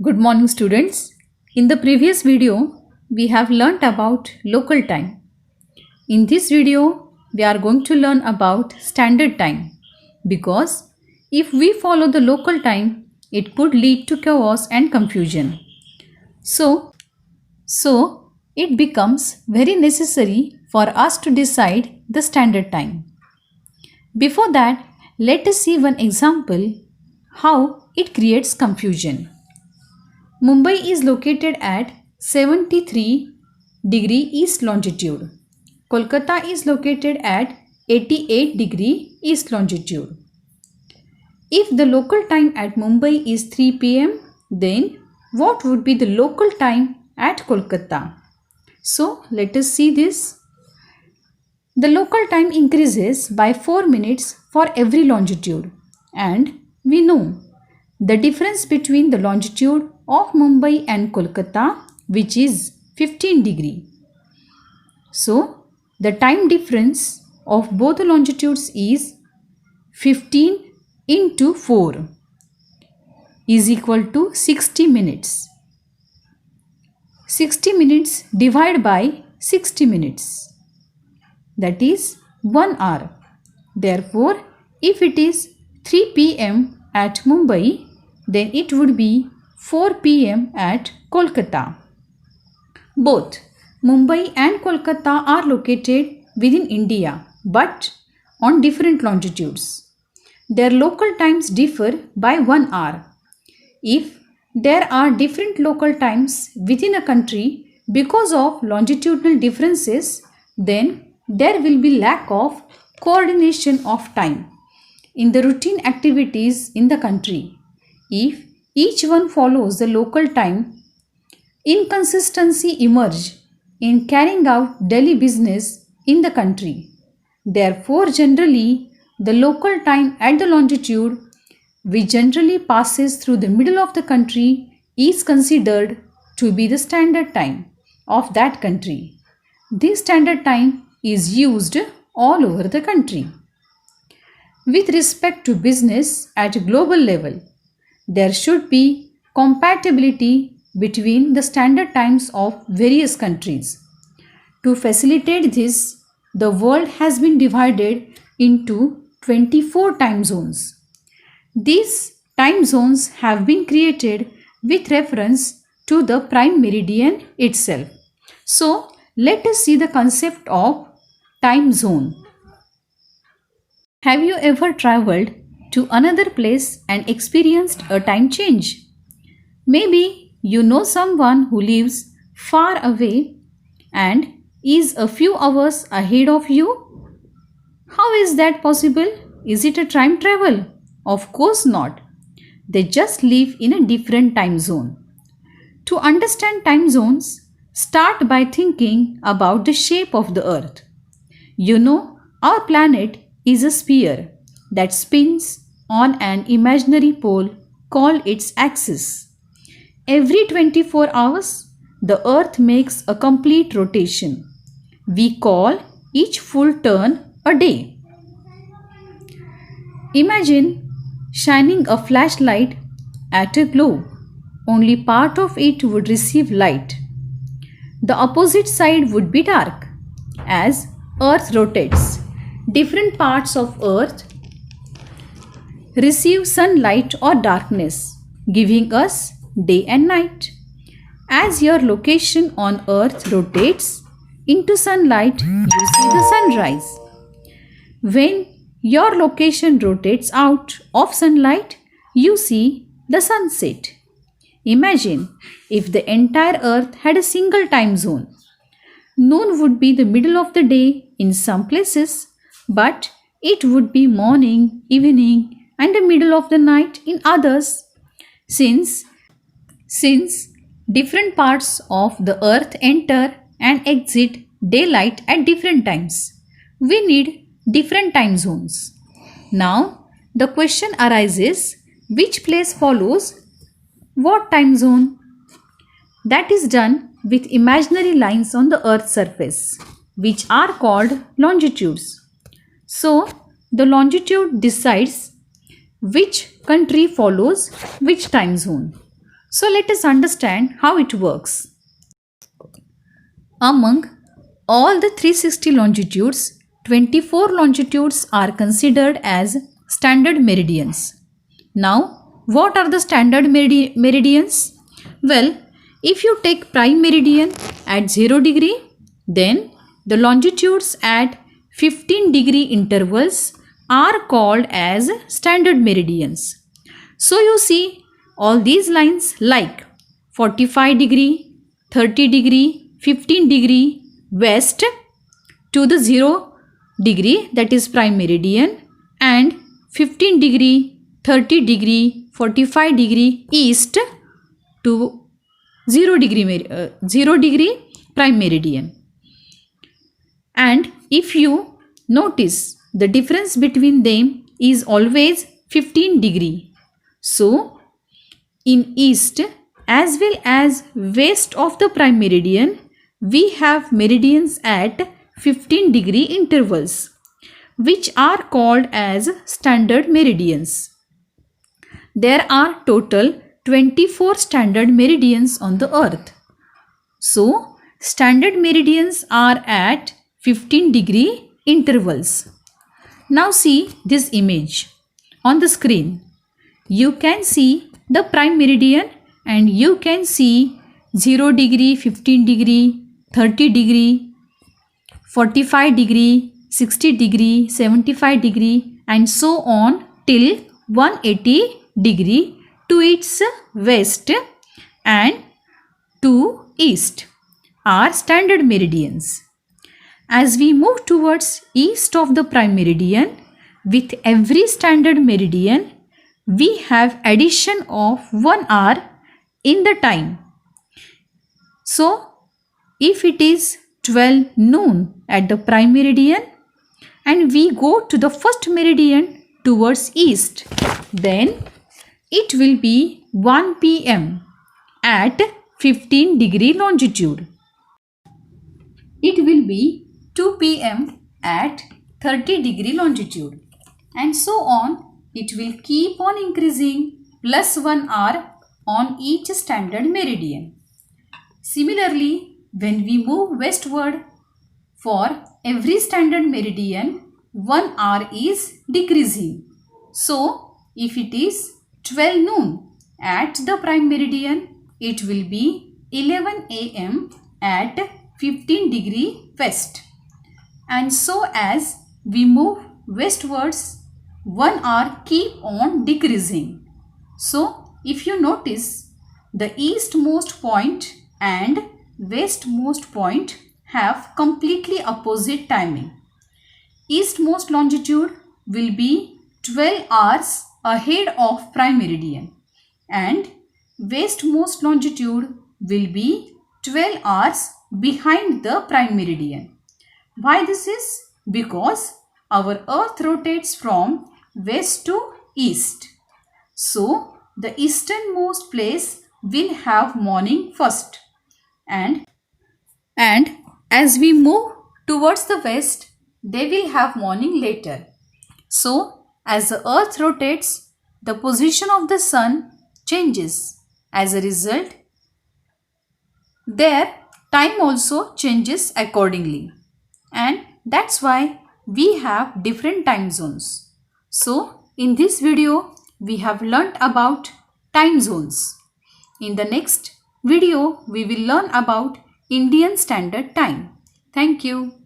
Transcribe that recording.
Good morning, students. In the previous video, we have learnt about local time. In this video, we are going to learn about standard time because if we follow the local time, it could lead to chaos and confusion. So it becomes very necessary for us to decide the standard time. Before that, let us see one example how it creates confusion. Mumbai is located at 73° east longitude. Kolkata is located at 88° east longitude. If the local time at Mumbai is 3 p.m., then what would be the local time at Kolkata? So let us see this. The local time increases by 4 minutes for every longitude, and we know the difference between the longitude of Mumbai and Kolkata, which is 15°. So the time difference of both the longitudes is 15 into 4 is equal to 60 minutes. 60 minutes divided by 60 minutes, that is 1 hour. Therefore, if it is 3 p.m. at Mumbai, then it would be 4 p.m. at Kolkata. Both Mumbai and Kolkata are located within India but on different longitudes. Their local times differ by 1 hour. If there are different local times within a country because of longitudinal differences, then there will be lack of coordination of time in the routine activities in the country. If each one follows the local time, inconsistency emerge in carrying out daily business in the country. Therefore, generally, the local time at the longitude which generally passes through the middle of the country is considered to be the standard time of that country. This standard time is used all over the country. With respect to business at global level, there should be compatibility between the standard times of various countries. To facilitate this, the world has been divided into 24 time zones. These time zones have been created with reference to the prime meridian itself. So, let us see the concept of time zone. Have you ever traveled to another place and experienced a time change? Maybe you know someone who lives far away and is a few hours ahead of you. How is that possible? Is it a time travel? Of course not. They just live in a different time zone. To understand time zones, start by thinking about the shape of the earth. You know, our planet is a sphere that spins on an imaginary pole called its axis. Every 24 hours, the earth makes a complete rotation. We call each full turn a day. Imagine shining a flashlight at a globe. Only part of it would receive light. The opposite side would be dark. As Earth rotates, different parts of Earth receive sunlight or darkness, giving us day and night. As your location on Earth rotates into sunlight, you see the sunrise. When your location rotates out of sunlight, you see the sunset. Imagine if the entire Earth had a single time zone. Noon would be the middle of the day in some places, but it would be morning, evening, and the middle of the night in others. Since different parts of the earth enter and exit daylight at different times, we need different time zones. Now, the question arises, which place follows what time zone? That is done with imaginary lines on the earth's surface, which are called longitudes. So, the longitude decides which country follows which time zone. So let us understand how it works. Among all the 360 longitudes, 24 longitudes are considered as standard meridians. Now, what are the standard meridians? Well, if you take prime meridian at 0 degree, then the longitudes at 15 degree intervals are called as standard meridians. So you see all these lines like 45 degree, 30 degree, 15 degree west to the 0 degree, that is prime meridian, and 15 degree, 30 degree, 45 degree east to 0 degree prime meridian. And if you notice, the difference between them is always 15 degree. So in east as well as west of the prime meridian, we have meridians at 15 degree intervals, which are called as standard meridians. There are total 24 standard meridians on the earth. So standard meridians are at 15 degree intervals. Now see this image on the screen. You can see the prime meridian and you can see 0 degree, 15 degree, 30 degree, 45 degree, 60 degree, 75 degree and so on till 180 degree to its west and to east are standard meridians. As we move towards east of the prime meridian, with every standard meridian, we have addition of 1 hour in the time. So, if it is 12 noon at the prime meridian and we go to the first meridian towards east, then it will be 1 p.m. at 15 degree longitude. It will be 2 p.m. at 30 degree longitude and so on. It will keep on increasing plus 1 hour on each standard meridian. Similarly, when we move westward, for every standard meridian, 1 hour is decreasing. So, if it is 12 noon at the prime meridian, it will be 11 a.m. at 15 degree west. And so as we move westwards, 1 hour keep on decreasing. So if you notice, the eastmost point and westmost point have completely opposite timing. Eastmost longitude will be 12 hours ahead of prime meridian and westmost longitude will be 12 hours behind the prime meridian. Why this is? Because our earth rotates from west to east. So the easternmost place will have morning first and as we move towards the west, they will have morning later. So as the earth rotates, the position of the sun changes. As a result, their time also changes accordingly. And that's why we have different time zones. So in this video, we have learnt about time zones. In the next video, we will learn about Indian Standard Time. Thank you.